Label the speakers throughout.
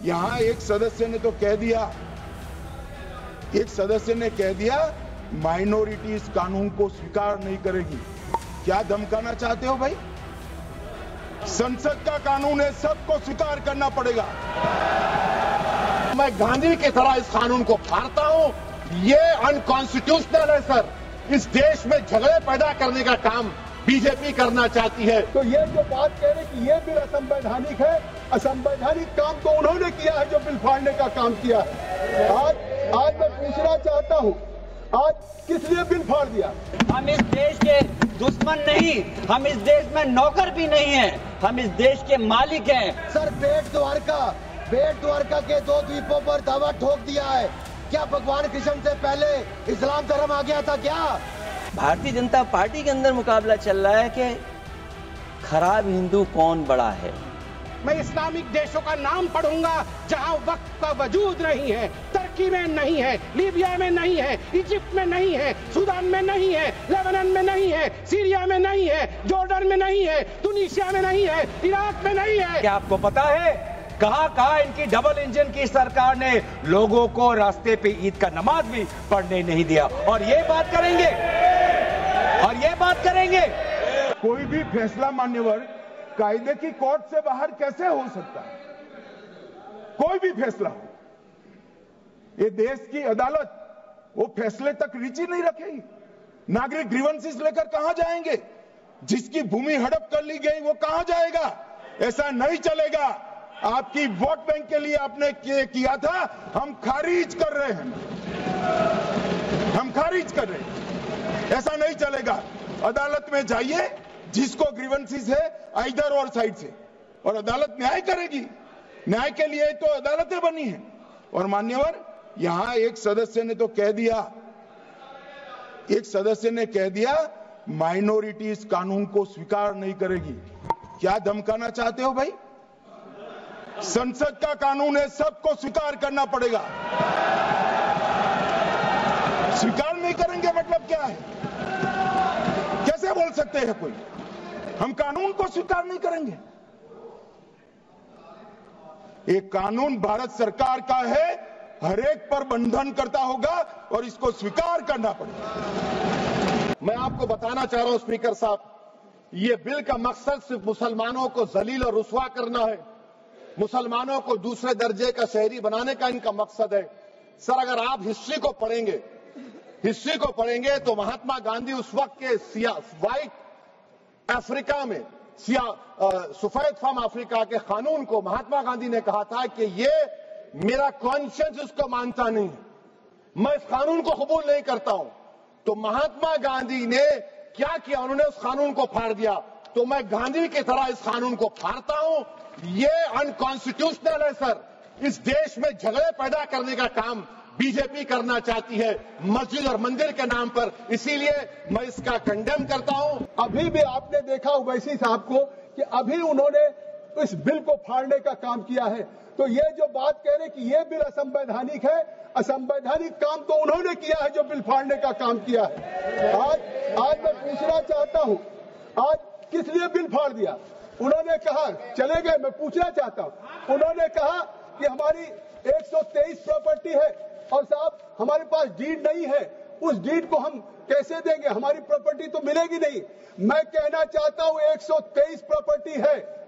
Speaker 1: यहां एक सदस्य ने तो कह दिया, एक सदस्य ने कह दिया माइनॉरिटी इस कानून को स्वीकार नहीं करेगी। क्या धमकाना चाहते हो भाई? संसद का कानून है, सबको स्वीकार करना पड़ेगा।
Speaker 2: मैं गांधी की तरह इस कानून को फाड़ता हूं। ये अनकॉन्स्टिट्यूशनल है सर। इस देश में झगड़े पैदा करने का काम बीजेपी करना चाहती है।
Speaker 3: तो ये जो बात कह रहे कि ये बिल असंवैधानिक है, असंवैधानिक काम तो उन्होंने किया है जो बिल फाड़ने का काम किया है। आज मैं पूछना चाहता हूं, आज किस लिए बिल फाड़ दिया?
Speaker 4: हम इस देश के दुश्मन नहीं, हम इस देश में नौकर भी नहीं है, हम इस देश के मालिक हैं।
Speaker 5: सर बेट द्वारका के 2 द्वीपों पर दावा ठोक दिया है। क्या भगवान कृष्ण से पहले इस्लाम धर्म आ गया था क्या?
Speaker 4: भारतीय जनता पार्टी के अंदर मुकाबला चल रहा है कि खराब हिंदू कौन बड़ा है।
Speaker 6: मैं इस्लामिक देशों का नाम पढ़ूंगा जहां वक्त का वजूद नहीं है, तुर्की में नहीं है, लीबिया में नहीं है, इजिप्ट में नहीं है, सूडान में नहीं है, लेबनान में नहीं है, सीरिया में नहीं है, जॉर्डन में नहीं है, तुनीसिया में नहीं है, इराक में नहीं है।
Speaker 7: क्या आपको पता है कहां इनकी डबल इंजन की सरकार ने लोगों को रास्ते पे ईद का नमाज भी पढ़ने नहीं दिया? और ये बात करेंगे
Speaker 1: कोई भी फैसला मान्यवर कायदे की कोर्ट से बाहर कैसे हो सकता है? कोई भी फैसला हो, ये देश की अदालत वो फैसले तक रुचि नहीं रखेगी। नागरिक ग्रीवेंसेस लेकर कहां जाएंगे? जिसकी भूमि हड़प कर ली गई वो कहां जाएगा? ऐसा नहीं चलेगा। आपकी वोट बैंक के लिए आपने किया था, हम खारिज कर रहे हैं, हम खारिज कर रहे हैं। ऐसा नहीं चलेगा। अदालत में जाइए, जिसको ग्रीवेंसेस है इधर और साइड से, और अदालत न्याय करेगी। न्याय के लिए तो अदालतें बनी हैं। और मान्यवर, यहां एक सदस्य ने तो कह दिया, एक सदस्य ने कह दिया माइनॉरिटी इस कानून को स्वीकार नहीं करेगी। क्या धमकाना चाहते हो भाई? संसद का कानून है, सबको स्वीकार करना पड़ेगा। स्वीकार नहीं करेंगे मतलब क्या है? कैसे बोल सकते हैं कोई? हम कानून को स्वीकार नहीं करेंगे। एक कानून भारत सरकार का है, हर एक पर बंधन करता होगा और इसको स्वीकार करना पड़ेगा।
Speaker 2: मैं आपको बताना चाह रहा हूं स्पीकर साहब, ये बिल का मकसद सिर्फ मुसलमानों को जलील और रुस्वा करना है, मुसलमानों को दूसरे दर्जे का शहरी बनाने का इनका मकसद है। सर, अगर आप हिस्ट्री को पढ़ेंगे तो महात्मा गांधी उस वक्त के व्हाइट अफ्रीका में सफेद फॉर्म अफ्रीका के कानून को महात्मा गांधी ने कहा था कि ये मेरा कॉन्शियंस उसको मानता नहीं है, मैं इस कानून को कबूल नहीं करता हूं। तो महात्मा गांधी ने क्या किया? उन्होंने उस कानून को फाड़ दिया। तो मैं गांधी की तरह इस कानून को फाड़ता हूं। ये अनकॉन्स्टिट्यूशनल है सर। इस देश में झगड़े पैदा करने का काम बीजेपी करना चाहती है मस्जिद और मंदिर के नाम पर, इसीलिए मैं इसका कंडेम करता हूं।
Speaker 3: अभी भी आपने देखा ओवैसी साहब को कि अभी उन्होंने इस बिल को फाड़ने का काम किया है। तो ये जो बात कह रहे कि ये बिल असंवैधानिक है, असंवैधानिक काम तो उन्होंने किया है जो बिल फाड़ने का काम किया है। आज मैं पूछना चाहता हूं, आज किस लिए बिल फाड़ दिया? उन्होंने कहा, चले गए, मैं पूछना चाहता हूं, उन्होंने कहा कि हमारी 123 प्रॉपर्टी है और साहब हमारे पास डीड नहीं है, उस डीड को हम कैसे देंगे? हमारी प्रॉपर्टी तो मिलेगी नहीं। मैं कहना चाहता हूं 123 प्रॉपर्टी है,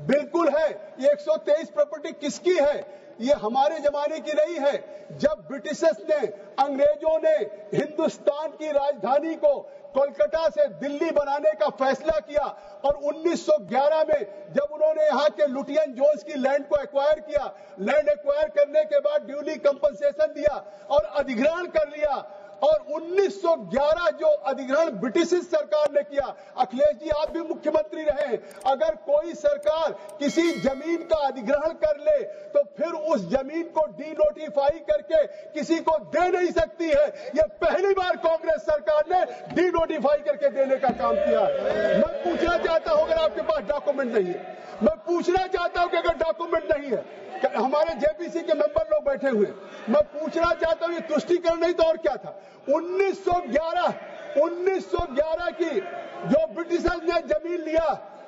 Speaker 3: बिल्कुल है। ये 123 प्रॉपर्टी किसकी है? ये हमारे जमाने की नहीं है। जब ब्रिटिशर्स ने, अंग्रेजों ने हिंदुस्तान की राजधानी को कोलकाता से दिल्ली बनाने का फैसला किया और 1911 में जब उन्होंने यहाँ के लुटियन जोन्स की लैंड को एक्वायर किया, लैंड एक्वायर करने के बाद ड्यूली कंपनसेशन दिया और अधिग्रहण कर लिया। और 1911 जो अधिग्रहण ब्रिटिश सरकार ने किया, अखिलेश जी आप भी मुख्यमंत्री रहे, अगर कोई सरकार किसी जमीन का अधिग्रहण कर ले तो फिर उस जमीन को डीनोटिफाई करके किसी को दे नहीं सकती है। यह पहली बार कांग्रेस सरकार ने डीनोटिफाई करके देने का काम किया। मैं पूछना चाहता हूं, अगर आपके पास डॉक्यूमेंट नहीं है, मैं पूछना चाहता हूं कि अगर डॉक्यूमेंट नहीं है, हमारे जेपीसी के मेंबर लोग बैठे हुए, मैं पूछना चाहता हूं ये तुष्टीकरण नहीं तो और क्या था? 1911 की जो ब्रिटिशर्स ने जमीन लिया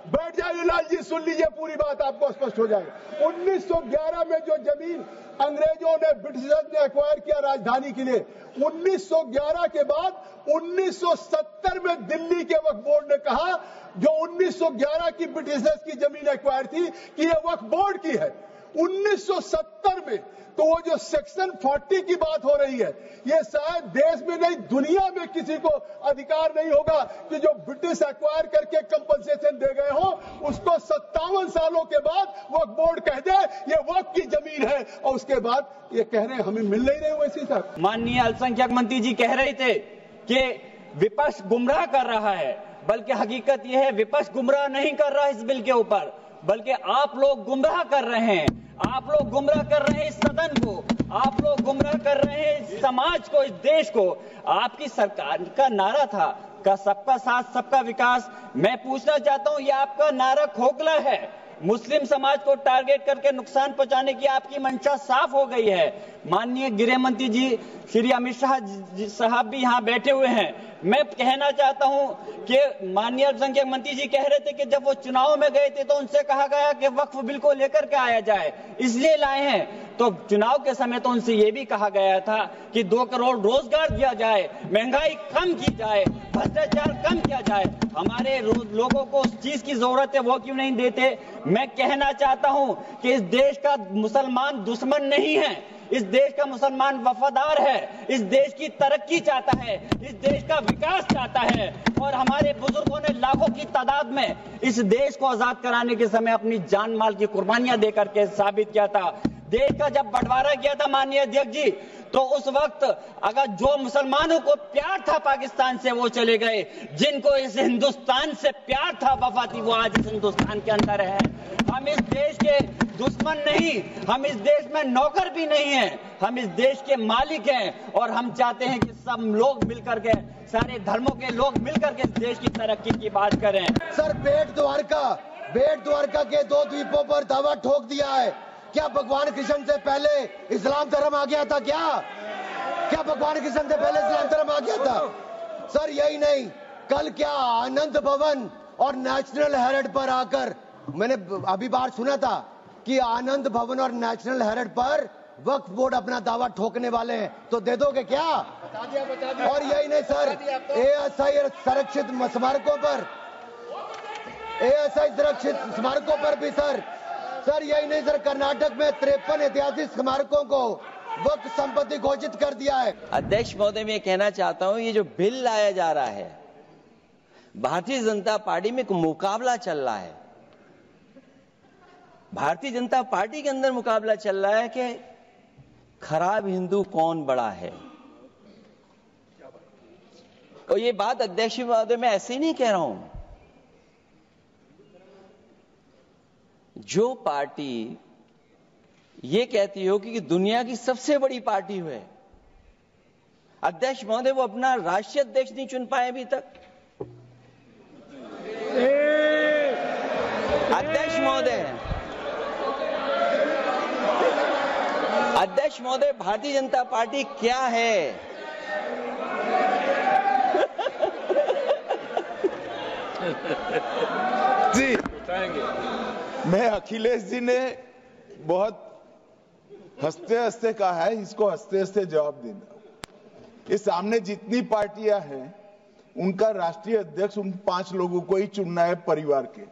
Speaker 3: बैठ जाइए लाल जी, सुन लीजिए पूरी बात, आपको स्पष्ट हो जाएगा। 1911 में जो जमीन अंग्रेजों ने, ब्रिटिशर्स ने एक्वायर किया राजधानी के लिए, 1911 के बाद 1970 में दिल्ली के वक्फ बोर्ड ने कहा, जो 1911 की ब्रिटिशर्स की जमीन एक्वायर थी, कि ये वक्फ बोर्ड की है। 1970 में तो वो जो सेक्शन 40 की बात हो रही है, ये शायद देश में नहीं दुनिया में किसी को अधिकार नहीं होगा कि जो ब्रिटिश एक्वायर करके कंपनसेशन दे गए हो, उसको 57 सालों के बाद वक्फ बोर्ड कह दे ये वक्फ की जमीन है, और उसके बाद ये कह रहे हैं हमें मिल नहीं रहे वैसी साहब।
Speaker 4: माननीय अल्पसंख्यक मंत्री जी कह रहे थे कि विपक्ष गुमराह कर रहा है, बल्कि हकीकत यह है विपक्ष गुमराह नहीं कर रहा इस बिल के ऊपर, बल्कि आप लोग गुमराह कर रहे हैं। आप लोग गुमराह कर रहे हैं इस सदन को, आप लोग गुमराह कर रहे हैं इस समाज को, इस देश को। आपकी सरकार का नारा था का सबका साथ सबका विकास। मैं पूछना चाहता हूं, ये आपका नारा खोखला है। मुस्लिम समाज को टारगेट करके नुकसान पहुंचाने की आपकी मंशा साफ हो गई है। माननीय गृह मंत्री जी श्री अमित शाह साहब भी यहाँ बैठे हुए हैं। मैं कहना चाहता हूं कि माननीय अल्पसंख्यक मंत्री जी कह रहे थे कि जब वो चुनाव में गए थे तो उनसे कहा गया कि वक्फ बिल को लेकर के आया जाए, इसलिए लाए हैं। तो चुनाव के समय तो उनसे ये भी कहा गया था कि 2 करोड़ रोजगार दिया जाए, महंगाई कम की जाए, भ्रष्टाचार कम किया जाए। हमारे लोगों को उस चीज की जरूरत है, वो क्यों नहीं देते? मैं कहना चाहता हूं कि इस देश का मुसलमान दुश्मन नहीं है, इस देश का मुसलमान वफादार है, इस देश की तरक्की चाहता है, इस देश का विकास चाहता है। और हमारे बुजुर्गों ने लाखों की तादाद में इस देश को आजाद कराने के समय अपनी जान माल की कुर्बानियां देकर के साबित किया था। देश का जब बंटवारा किया था माननीय अध्यक्ष जी, तो उस वक्त अगर जो मुसलमानों को प्यार था पाकिस्तान से वो चले गए, जिनको इस हिंदुस्तान से प्यार था, वफा थी, वो आज इस हिंदुस्तान के अंदर है। हम इस देश के दुश्मन नहीं, हम इस देश में नौकर भी नहीं हैं, हम इस देश के मालिक हैं। और हम चाहते हैं कि सब लोग मिलकर के, सारे धर्मों के लोग मिलकर के इस देश की तरक्की की बात करें।
Speaker 5: सर, बेट द्वारका के 2 द्वीपों पर दावा ठोक दिया है। क्या भगवान कृष्ण से पहले इस्लाम धर्म आ गया था? क्या भगवान कृष्ण से पहले इस्लाम धर्म आ गया था? सर, यही नहीं, कल क्या आनंद भवन और नेशनल हेरिटेज पर आकर, मैंने अभी बार सुना था कि आनंद भवन और नेशनल हेरिटेज पर वक्फ बोर्ड अपना दावा ठोकने वाले हैं, तो दे दोगे क्या? बता दिया। और यही नहीं सर, एएसआई संरक्षित स्मारकों पर भी सर यही नहीं सर, कर्नाटक में 53 ऐतिहासिक स्मारकों को वक्फ संपत्ति घोषित कर दिया है।
Speaker 8: अध्यक्ष महोदय, मैं कहना चाहता हूं, ये जो बिल लाया जा रहा है, भारतीय जनता पार्टी में एक मुकाबला चल रहा है। भारतीय जनता पार्टी के अंदर मुकाबला चल रहा है कि खराब हिंदू कौन बड़ा है। और ये बात अध्यक्ष महोदय मैं ऐसे ही नहीं कह रहा हूं। जो पार्टी ये कहती हो कि दुनिया की सबसे बड़ी पार्टी है, अध्यक्ष महोदय वो अपना राष्ट्रीय अध्यक्ष नहीं चुन पाए अभी तक। अध्यक्ष महोदय भारतीय जनता पार्टी क्या है?
Speaker 1: जी, मैं अखिलेश जी ने बहुत हंसते हंसते कहा है, इसको हंसते हंसते जवाब देना। इस सामने जितनी पार्टियां हैं उनका राष्ट्रीय अध्यक्ष उन 5 लोगों को ही चुनना है परिवार के।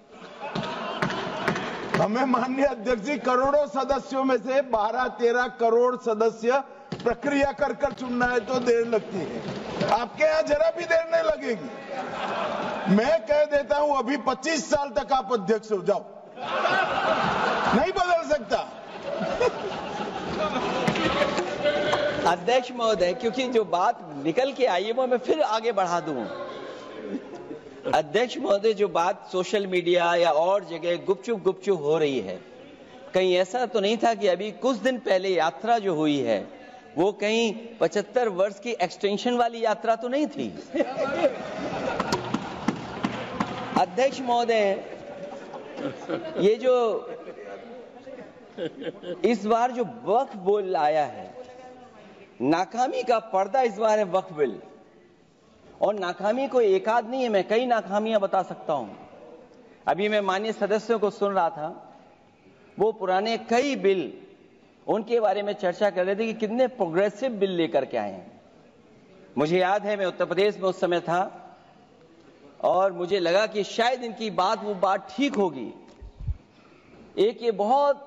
Speaker 1: हमें माननीय अध्यक्ष जी करोड़ों सदस्यों में से 12-13 करोड़ सदस्य प्रक्रिया कर चुनना है तो देर लगती है। आपके यहां जरा भी देर नहीं लगेगी। मैं कह देता हूं अभी 25 साल तक आप अध्यक्ष हो जाओ, नहीं बदल सकता।
Speaker 8: अध्यक्ष महोदय, क्योंकि जो बात निकल के आई है वो मैं फिर आगे बढ़ा दूं। अध्यक्ष महोदय, जो बात सोशल मीडिया या और जगह गुपचुप हो रही है, कहीं ऐसा तो नहीं था कि अभी कुछ दिन पहले यात्रा जो हुई है वो कहीं 75 वर्ष की एक्सटेंशन वाली यात्रा तो नहीं थी? अध्यक्ष महोदय, ये जो इस बार जो वक्फ बिल आया है, नाकामी का पर्दा इस बार है वक्फ बिल। और नाकामी कोई एक आध नहीं है, मैं कई नाकामियां बता सकता हूं। अभी मैं माननीय सदस्यों को सुन रहा था, वो पुराने कई बिल उनके बारे में चर्चा कर रहे थे कि कितने प्रोग्रेसिव बिल लेकर के आए हैं। मुझे याद है मैं उत्तर प्रदेश में उस समय था और मुझे लगा कि शायद इनकी वो बात ठीक होगी। एक ये बहुत